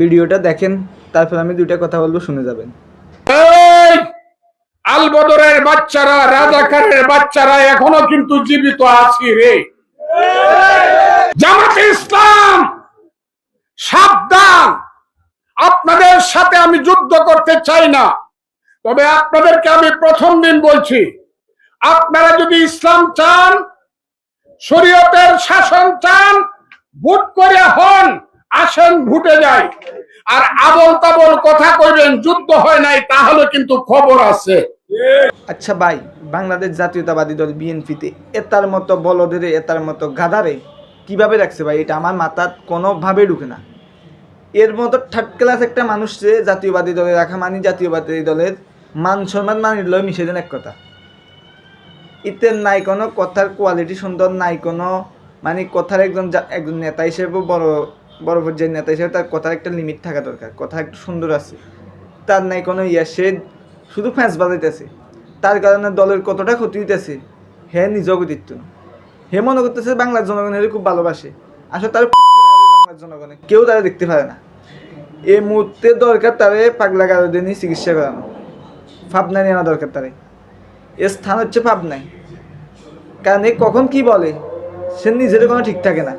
ভিডিওটা দেখেন, তারপর আমি দুইটা কথা বলবো, শুনে যাবেন। এই আলবদরের বাচ্চারা, রাজাকারের বাচ্চারা এখনো কিন্তু জীবিত আছি রে। জামাতে ইসলাম সাবধান, আপনাদের সাথে আমি যুদ্ধ করতে চাই না, তবে আপনাদেরকে আমি প্রথম দিন বলছি, আপনারা যদি ইসলাম চান, শরীয়তের শাসন চান, ভোট করে হন, আসেন ভোটে যাই। আর আবল তাবল কথা কইবেন যুদ্ধ হয় নাই, তাহলে কিন্তু খবর আছে। আচ্ছা ভাই, বাংলাদেশ জাতীয়তাবাদী দল বিএনপিতে এতার মতো বলদের, এতার মতো গাধারে কিভাবে রাখছে ভাই? এটা আমার মাথার কোনোভাবে ঢুকে না। এর মতো থার্ড ক্লাস একটা মানুষকে জাতীয়বাদী দলে রাখা মানে জাতীয়বাদী দলের মান সম্মান মানিল মিশে দেন এক কথা। এতে নাই কোনো কথার কোয়ালিটি সুন্দর, নাই কোনো মানে কথার একজন নেতা হিসেবে, বড় পর্যায়ের নেতা হিসেবে তার কথার একটা লিমিট থাকা দরকার। কথা একটু সুন্দর আছে, তার নাই কোনো সে শুধু ফ্যাঁস বাজাইতেছে। তার কারণে দলের কতটা ক্ষতি হইতেছে হে নিজেও দিত না। হে মনে করতেছে বাংলার জনগণের খুব ভালোবাসে, আসলে তার বাংলার জনগণে কেউ তারা দেখতে পারে না। এই মুহূর্তে দরকার তারে পাগলা গারদে নিয়ে চিকিৎসা করানো, পাবনায় নেওয়া দরকার তারে। এর স্থান হচ্ছে পাবনায়, কারণ এ কখন কি বলে সে নিজের কোনো ঠিক থাকে না।